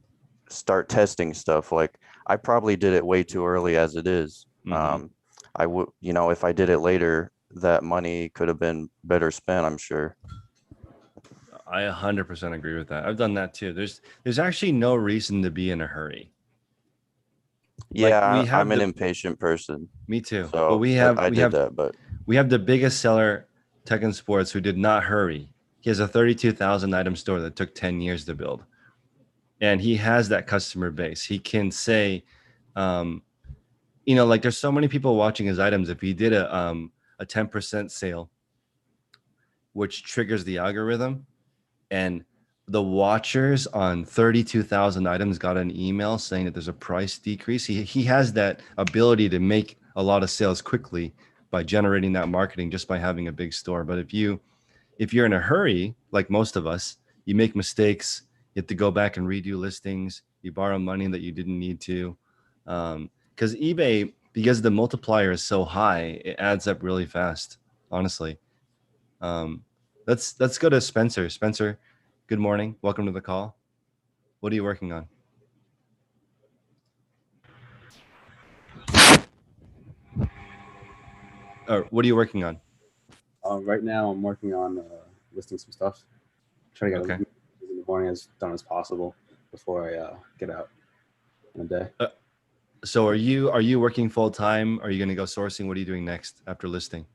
start testing stuff. Like I probably did it way too early as it is. Mm-hmm. I would, if I did it later, that money could have been better spent, I'm sure. I 100% agree with that. I've done that too. There's actually no reason to be in a hurry. Yeah, I'm an impatient person. Me too. So but we have the biggest seller, Tech and Sports, who did not hurry. He has a 32,000 item store that took 10 years to build. And he has that customer base. He can say, like there's so many people watching his items. If he did a 10% sale, which triggers the algorithm, and the watchers on 32,000 items got an email saying that there's a price decrease. He has that ability to make a lot of sales quickly by generating that marketing just by having a big store. But if you're in a hurry, like most of us, you make mistakes. You have to go back and redo listings. You borrow money that you didn't need to. Because eBay, because the multiplier is so high, it adds up really fast, honestly. Let's go to Spencer. Spencer, good morning. Welcome to the call. What are you working on? Or what are you working on? Right now, I'm working on listing some stuff. Try to get it in the morning as done as possible before I get out in a day. So are you working full time? Are you going to go sourcing? What are you doing next after listing?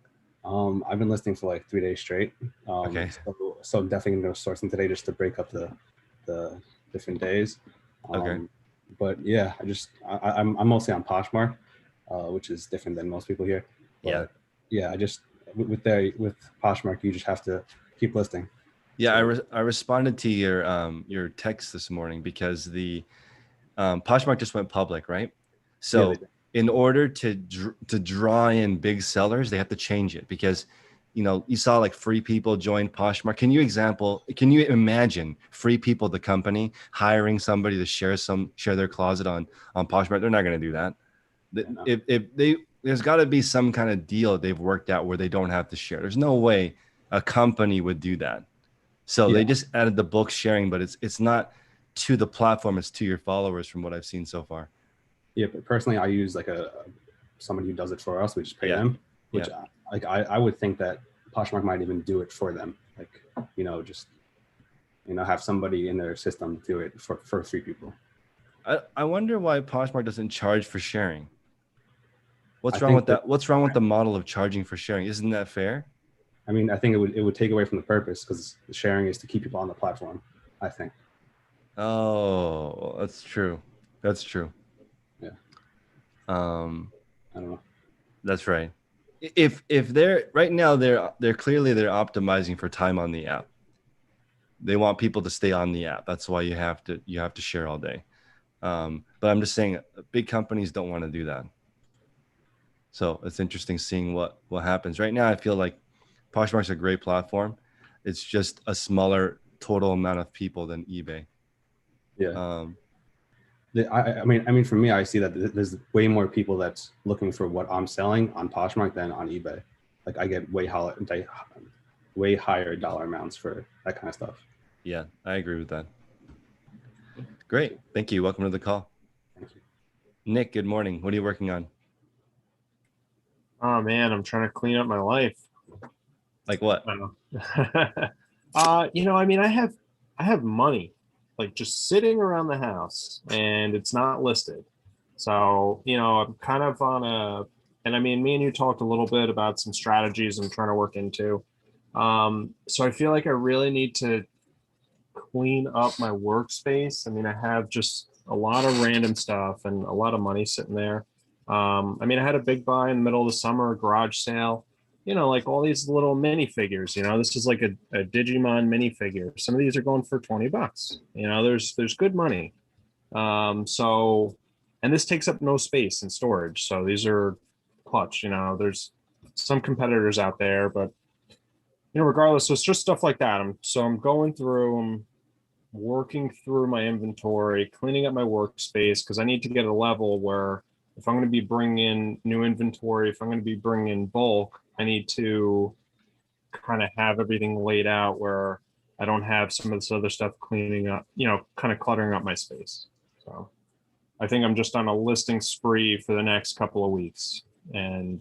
I've been listing for like 3 days straight. Okay. So I'm definitely going to go sourcing today just to break up the different days. Okay. But yeah, I'm mostly on Poshmark, which is different than most people here. But yeah, I just with Poshmark, you just have to keep listing. Yeah, so, I responded to your text this morning because the Poshmark just went public, right? So in order to draw in big sellers, they have to change it because, you know, you saw like Free People join Poshmark. Can you imagine Free People, the company, hiring somebody to share their closet on Poshmark? They're not going to do that. There's got to be some kind of deal they've worked out where they don't have to share. There's no way a company would do that. So they just added the bulk sharing, but it's not to the platform, it's to your followers from what I've seen so far. Yeah, but personally, I use like somebody who does it for us. We just pay them, which I would think that Poshmark might even do it for them. Like, you know, just, you know, have somebody in their system do it for Free People. I wonder why Poshmark doesn't charge for sharing. What's wrong with that? What's wrong with the model of charging for sharing? Isn't that fair? I mean, I think it would take away from the purpose, because the sharing is to keep people on the platform, I think. Oh, that's true. That's true. Yeah. I don't know. That's right. If they're right now, they're clearly optimizing for time on the app. They want people to stay on the app. That's why you have to share all day. But I'm just saying, big companies don't want to do that. So it's interesting seeing what happens. Right now, I feel like Poshmark's a great platform. It's just a smaller total amount of people than eBay. Yeah. I mean, for me, I see that there's way more people that's looking for what I'm selling on Poshmark than on eBay. Like, I get way higher dollar amounts for that kind of stuff. Yeah, I agree with that. Great. Thank you. Welcome to the call. Thank you. Nick, good morning. What are you working on? Oh man, I'm trying to clean up my life. Like what? You know, I mean, I have money like just sitting around the house and it's not listed. So, you know, I'm kind of and I mean, me and you talked a little bit about some strategies I'm trying to work into. So I feel like I really need to clean up my workspace. I mean, I have just a lot of random stuff and a lot of money sitting there. I mean, I had a big buy in the middle of the summer, a garage sale, you know, like all these little minifigures, you know, this is like a Digimon minifigure. Some of these are going for $20. You know, there's good money. So, and this takes up no space in storage. So these are clutch, you know, there's some competitors out there, but you know, regardless, so it's just stuff like that. I'm going through, I'm working through my inventory, cleaning up my workspace, because I need to get a level where if I'm going to be bringing in new inventory, if I'm going to be bringing in bulk, I need to kind of have everything laid out where I don't have some of this other stuff cleaning up, you know, kind of cluttering up my space. So I think I'm just on a listing spree for the next couple of weeks and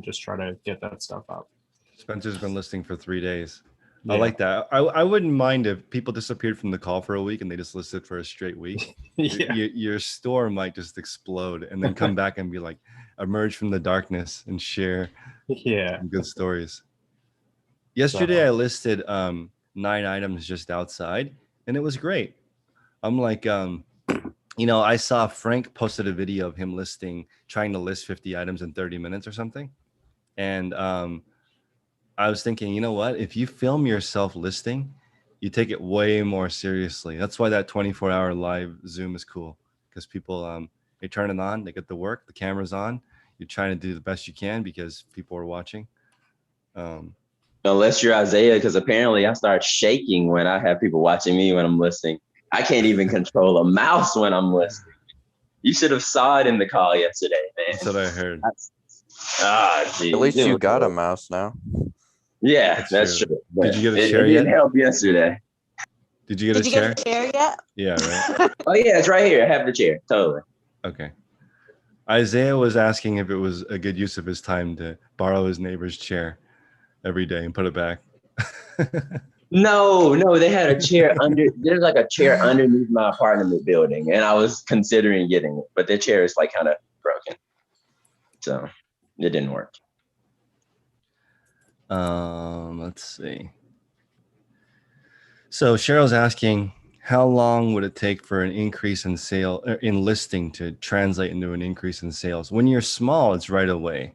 just try to get that stuff up. Spencer's been listing for 3 days. Yeah. I like that. I wouldn't mind if people disappeared from the call for a week and they just listed for a straight week. Yeah. Your store might just explode and then come back and be like, emerge from the darkness and share some good stories. Yesterday, I listed 9 items just outside and it was great. I'm like, you know, I saw Frank posted a video of him trying to list 50 items in 30 minutes or something. And I was thinking, you know what? If you film yourself listing, you take it way more seriously. That's why that 24-hour live Zoom is cool, because people, they turn it on, they get the work, the camera's on. You're trying to do the best you can because people are watching. Unless you're Isaiah, because apparently I start shaking when I have people watching me when I'm listing. I can't even control a mouse when I'm listing. You should have saw it in the call yesterday, man. That's what I heard. Geez. At least you got a mouse now. Yeah, that's true. Did you get a chair yet? It didn't help yesterday. Did you get a chair? Did you get a chair yet? Yeah, right. Oh yeah, it's right here. I have the chair. Totally. Okay. Isaiah was asking if it was a good use of his time to borrow his neighbor's chair every day and put it back. No, they had a chair there's like a chair underneath my apartment building, and I was considering getting it, but the chair is like kind of broken. So it didn't work. Let's see. So Cheryl's asking, how long would it take for an increase in sale in listing to translate into an increase in sales? When you're small, it's right away.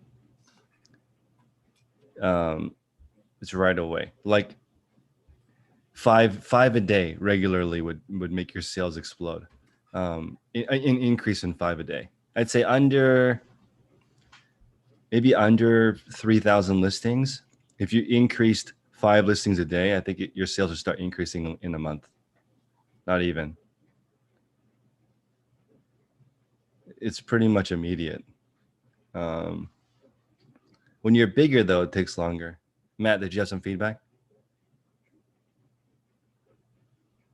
It's right away. Like five a day regularly would make your sales explode. Increase in 5 a day. I'd say maybe under 3,000 listings. If you increased 5 listings a day, I think your sales will start increasing in a month. Not even. It's pretty much immediate. When you're bigger, though, it takes longer. Matt, did you have some feedback?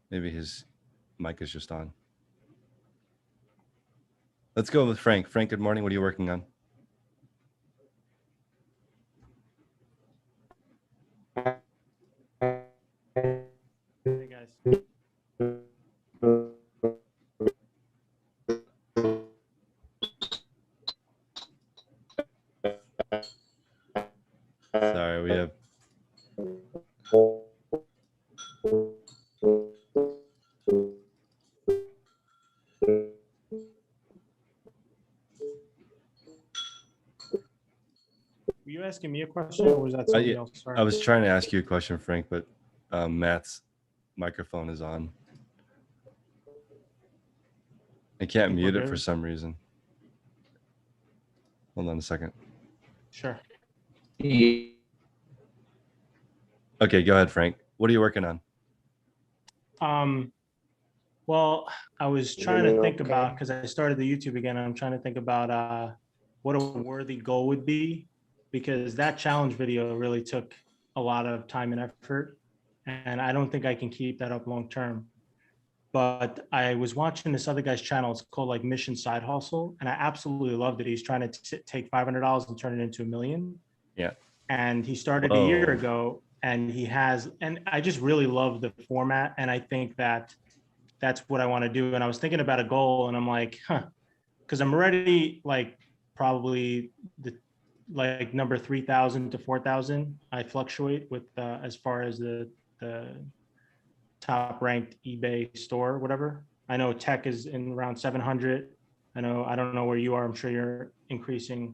Maybe his mic is just on. Let's go with Frank. Frank, good morning. What are you working on? Hey guys. Sorry, we have. Were you asking me a question or was that somebody else? Sorry. I was trying to ask you a question, Frank, but Matt's microphone is on. I can't mute it for some reason. Hold on a second. Sure. Okay, go ahead, Frank. What are you working on? Well, I was trying to think about, because I started the YouTube again, I'm trying to think about what a worthy goal would be, because that challenge video really took a lot of time and effort, and I don't think I can keep that up long term. But I was watching this other guy's channel. It's called like Mission Side Hustle, and I absolutely loved it. He's trying to take $500 and turn it into $1 million. Yeah. And he started a year ago, and and I just really love the format, and I think that that's what I want to do. And I was thinking about a goal, and I'm like, because I'm already like probably like number 3,000 to 4,000. I fluctuate with as far as the top ranked eBay store, whatever. I know tech is in around 700. I don't know where you are. I'm sure you're increasing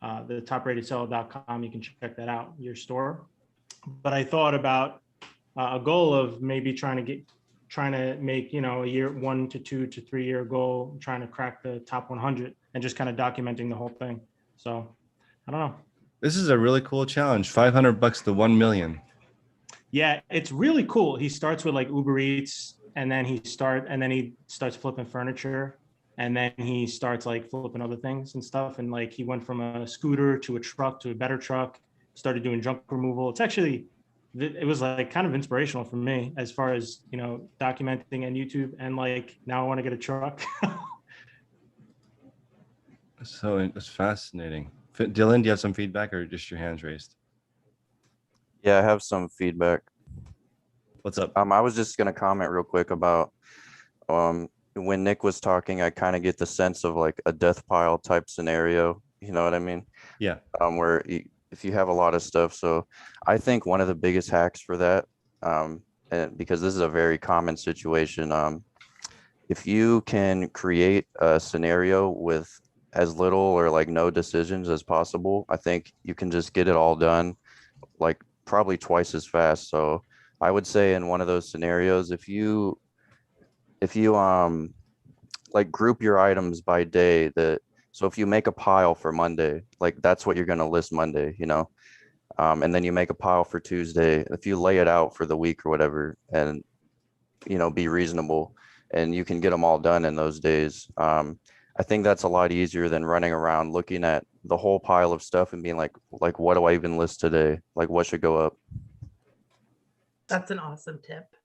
the topratedseller.com. You can check that out, your store. But I thought about a goal of maybe trying to make, a year, 1 to 2 to 3 year goal, trying to crack the top 100 and just kind of documenting the whole thing. So I don't know. This is a really cool challenge. $500 to 1 million. Yeah, it's really cool. He starts with like Uber Eats, and then he starts flipping furniture, and then he starts like flipping other things and stuff. And like he went from a scooter to a truck to a better truck, started doing junk removal. It was like kind of inspirational for me as far as, documenting and YouTube, and like now I want to get a truck. So it's fascinating. Dylan, do you have some feedback or just your hands raised? Yeah, I have some feedback. What's up? I was just going to comment real quick about when Nick was talking, I kind of get the sense of like a death pile type scenario. You know what I mean? Yeah. Where if you have a lot of stuff. So I think one of the biggest hacks for that, and because this is a very common situation, if you can create a scenario with as little or like no decisions as possible, I think you can just get it all done like probably twice as fast. So I would say in one of those scenarios, if you like group your items by day, so if you make a pile for Monday, like that's what you're going to list Monday, and then you make a pile for Tuesday. If you lay it out for the week or whatever, and be reasonable, and you can get them all done in those days. I think that's a lot easier than running around looking at the whole pile of stuff and being like, what do I even list today? Like, what should go up? That's an awesome tip.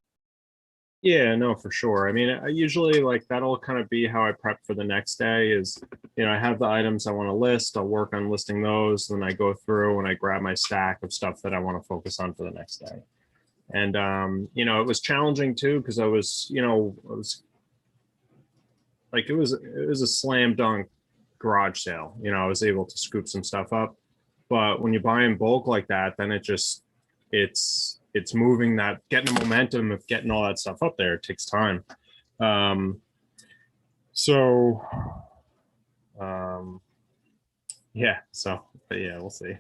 Yeah, no, for sure. I mean, I usually like that'll kind of be how I prep for the next day is, I have the items I want to list. I'll work on listing those. Then I go through and I grab my stack of stuff that I want to focus on for the next day. And, it was challenging too, because I was, it was a slam dunk garage sale. I was able to scoop some stuff up, but when you buy in bulk like that, then it's it's moving that, getting the momentum of getting all that stuff up there. It takes time. Yeah, so but yeah, we'll see.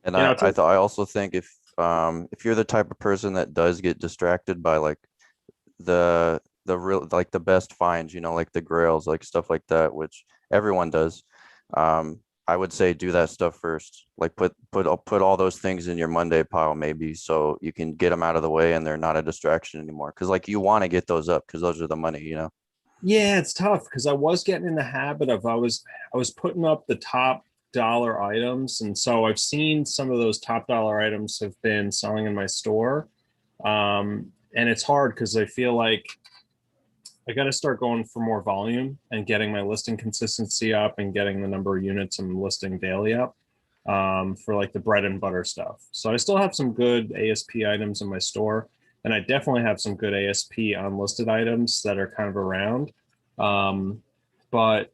And I also think if you're the type of person that does get distracted by like the real, like the best finds, like the grails, like stuff like that, which everyone does, I would say do that stuff first. Like put all those things in your Monday pile maybe, so you can get them out of the way and they're not a distraction anymore. Because like you want to get those up because those are the money, Yeah, it's tough because I was getting in the habit of I was putting up the top dollar items, and so I've seen some of those top dollar items have been selling in my store, and it's hard because I feel like I got to start going for more volume and getting my listing consistency up and getting the number of units I'm listing daily up, for like the bread and butter stuff. So I still have some good ASP items in my store, and I definitely have some good ASP unlisted items that are kind of around. But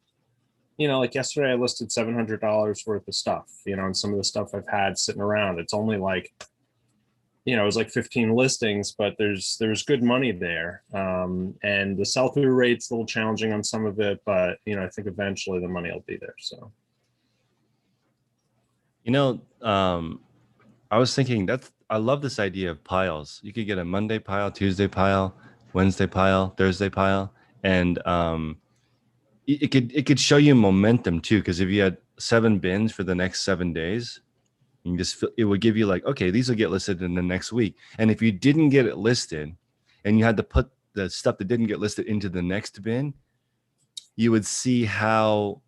like yesterday I listed $700 worth of stuff, and some of the stuff I've had sitting around, it's only like, it was like 15 listings, but there's good money there. And the sell-through rate's a little challenging on some of it, but I think eventually the money will be there. So, I was thinking I love this idea of piles. You could get a Monday pile, Tuesday pile, Wednesday pile, Thursday pile, and it could show you momentum too. Because if you had 7 bins for the next 7 days, you can it would give you like, okay, these will get listed in the next week. And if you didn't get it listed, and you had to put the stuff that didn't get listed into the next bin, you would see how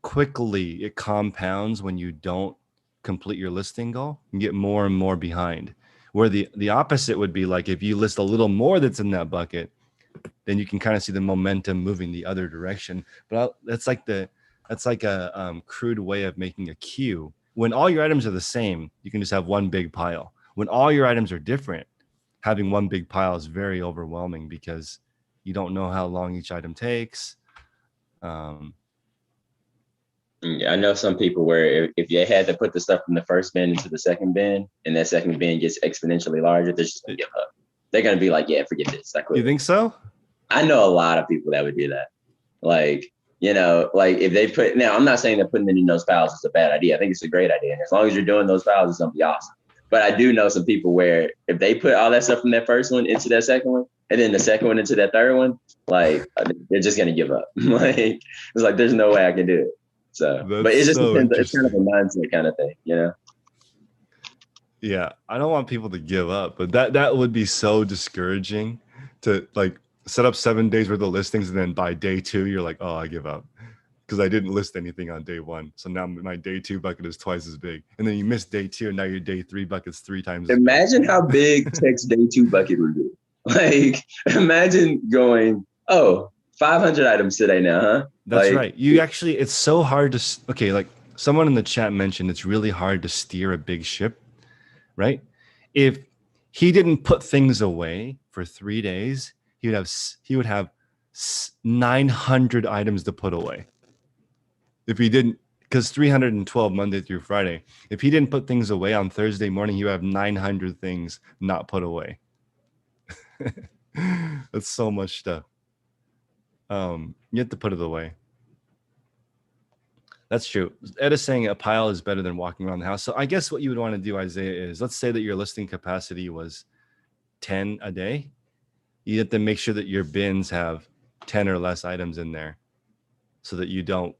quickly it compounds when you don't complete your listing goal and get more and more behind. Where the opposite would be like, if you list a little more that's in that bucket, then you can kind of see the momentum moving the other direction. But that's like a crude way of making a queue. When all your items are the same, you can just have one big pile. When all your items are different, having one big pile is very overwhelming because you don't know how long each item takes. Yeah, I know some people where if you had to put the stuff from the first bin into the second bin, and that second bin gets exponentially larger, they're just gonna give up. They're gonna be like, yeah, forget this. You think so? I know a lot of people that would do that. Like, like if they put, now I'm not saying that putting it in those piles is a bad idea. I think it's a great idea. And as long as you're doing those piles, it's gonna be awesome. But I do know some people where if they put all that stuff from that first one into that second one, and then the second one into that third one, like they're just gonna give up. Like it's like there's no way I can do it. So, but it just depends. It's kind of a mindset kind of thing, Yeah, I don't want people to give up, but that would be so discouraging to like set up 7 days worth of listings, and then by day 2 you're like, oh, I give up because I didn't list anything on day 1. So now my day 2 bucket is twice as big, and then you miss day 2, and now your day 3 bucket's 3 times. Imagine how big Tech's day 2 bucket would be. Like, imagine going, 500 items today now, huh? That's right. It's so hard to, like someone in the chat mentioned, it's really hard to steer a big ship, right? If he didn't put things away for 3 days, he would have 900 items to put away. If he didn't, because 312 Monday through Friday, if he didn't put things away on Thursday morning, he would have 900 things not put away. That's so much stuff. You have to put it away. That's true. Ed is saying a pile is better than walking around the house. So I guess what you would want to do, Isaiah, is let's say that your listing capacity was 10 a day. You have to make sure that your bins have 10 or less items in there so that you don't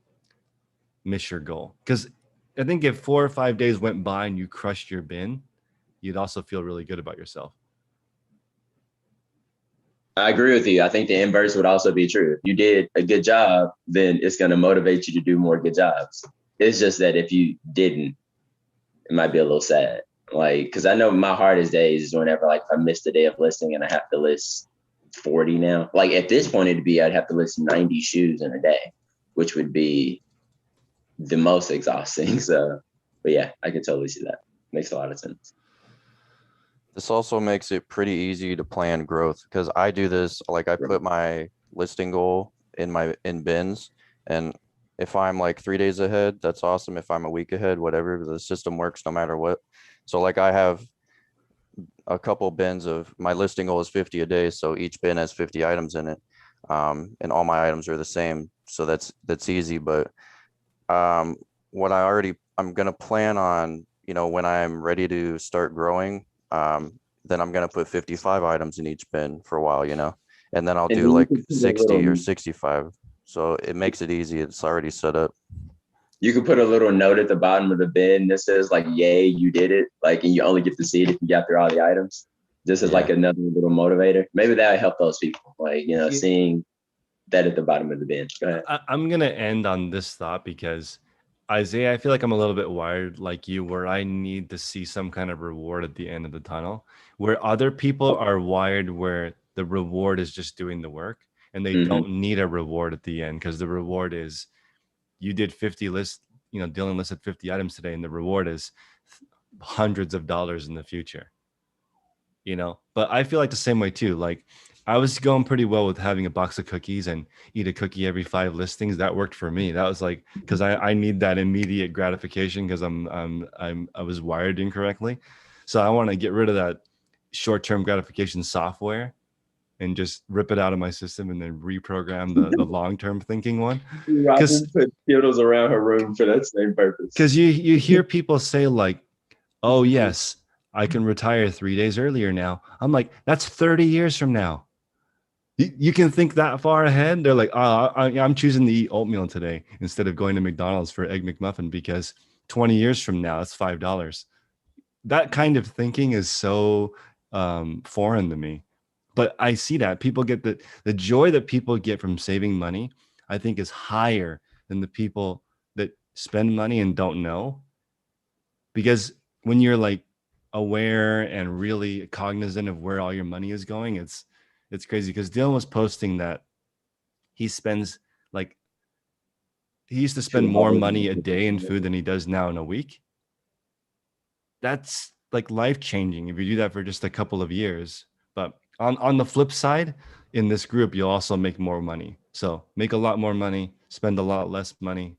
miss your goal. Because I think if 4 or 5 days went by and you crushed your bin, you'd also feel really good about yourself. I agree with you. I think the inverse would also be true. If you did a good job, then it's going to motivate you to do more good jobs. It's just that if you didn't, it might be a little sad. Like, because I know my hardest days is whenever, like, if I missed a day of listing and I have to list 40 now. Like, at this point, I'd have to list 90 shoes in a day, which would be the most exhausting. So, but yeah, I can totally see that. Makes a lot of sense. This also makes it pretty easy to plan growth because I do this, like I put my listing goal in bins, and if I'm like 3 days ahead, that's awesome. If I'm a week ahead, whatever, the system works no matter what. So like I have a couple bins of my listing goal is 50 a day. So each bin has 50 items in it. And all my items are the same. So that's easy. But what I'm going to plan on, when I'm ready to start growing, then I'm going to put 55 items in each bin for a while, and then I'll do like 60 or 65. So it makes it easy. It's already set up. You could put a little note at the bottom of the bin that says like, yay, you did it. Like, and you only get to see it if you got through all the items. This is like another little motivator. Maybe that would help those people. Like, seeing that at the bottom of the bin. Go ahead. I'm going to end on this thought because Isaiah, I feel like I'm a little bit wired like you, where I need to see some kind of reward at the end of the tunnel, where other people are wired where the reward is just doing the work and they don't need a reward at the end, because the reward is you did 50 lists, Dylan listed 50 items today, and the reward is hundreds of dollars in the future, but I feel like the same way too. Like, I was going pretty well with having a box of cookies and eat a cookie every 5 listings. That worked for me. That was like, because I need that immediate gratification because I was wired incorrectly. So I want to get rid of that short-term gratification software and just rip it out of my system and then reprogram the long-term thinking one. Robin put dildos around her room for that same purpose. Because you hear people say like, oh yes, I can retire 3 days earlier now. I'm like, that's 30 years from now. You can think that far ahead. They're like, I'm choosing to eat oatmeal today instead of going to McDonald's for Egg McMuffin because 20 years from now, it's $5. That kind of thinking is so foreign to me. But I see that people get the joy that people get from saving money, I think, is higher than the people that spend money and don't know. Because when you're like aware and really cognizant of where all your money is going, it's crazy. Because Dylan was posting that he spends he used to spend more money a day in food than he does now in a week. That's like life changing if you do that for just a couple of years. But on the flip side, in this group, you'll also make more money. So make a lot more money, spend a lot less money.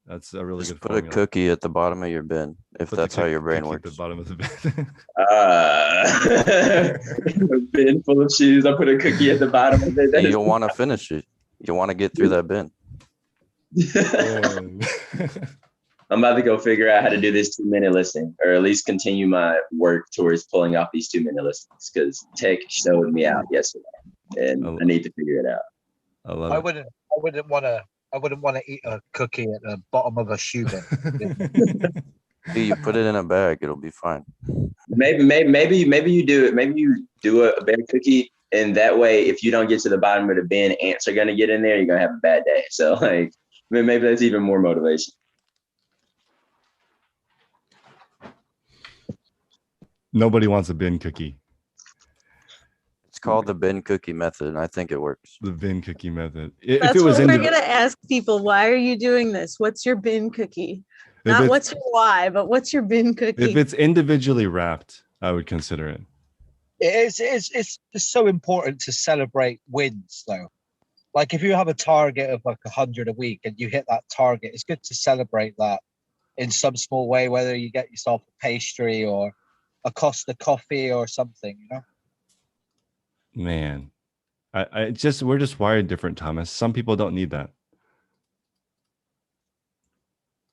That's a really good formula. Put a cookie at the bottom of your bin, if that's how your brain works. At the bottom of the bin. A bin full of shoes. I put a cookie at the bottom of it. You'll want to finish it. You'll want to get through that bin. I'm about to go figure out how to do this 2-minute listing, or at least continue my work towards pulling off these 2-minute listings, because Tech showed me out yesterday, and I need to figure it out. I wouldn't want to eat a cookie at the bottom of a shoe bin. You put it in a bag; it'll be fine. Maybe you do it. Maybe you do a bear cookie, and that way, if you don't get to the bottom of the bin, ants are gonna get in there. You're gonna have a bad day. So, like, maybe that's even more motivation. Nobody wants a bin cookie. It's called the bin cookie method, and I think it works. The bin cookie method. That's what we're gonna ask people. Why are you doing this? What's your bin cookie? Not what's your why, but what's your bin cookie? If it's individually wrapped, I would consider it. It's so important to celebrate wins, though. Like, if you have a target of like 100 a week and you hit that target, it's good to celebrate that in some small way, whether you get yourself a pastry or a Costa coffee or something, Man, we're just wired different, Thomas. Some people don't need that.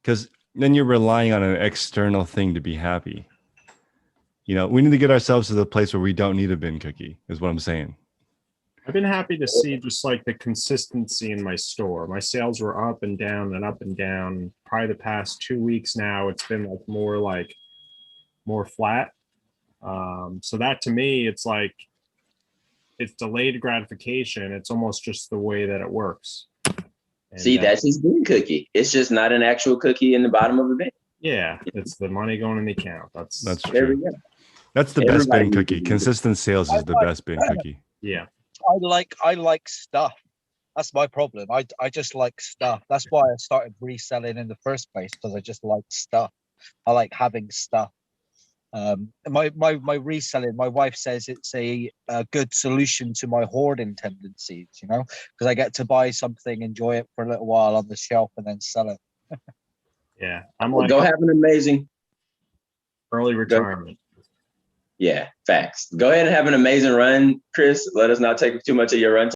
Because then you're relying on an external thing to be happy. We need to get ourselves to the place where we don't need a bin cookie, is what I'm saying. I've been happy to see just like the consistency in my store. My sales were up and down and up and down. Probably the past 2 weeks now, it's been more flat. So that to me, it's like, it's delayed gratification. It's almost just the way that it works. And see, that's his bin cookie. It's just not an actual cookie in the bottom of a bin. Yeah, it's the money going in the account. That's true. That's the best bin cookie. Consistent sales is the best bin cookie. Yeah. I like stuff. That's my problem. I just like stuff. That's why I started reselling in the first place, because I just like stuff. I like having stuff. My reselling, my wife says it's a good solution to my hoarding tendencies, because I get to buy something, enjoy it for a little while on the shelf, and then sell it. Yeah, I'm like, go have an amazing early retirement. Yeah, facts. Go ahead and have an amazing run, Chris. Let us not take too much of your run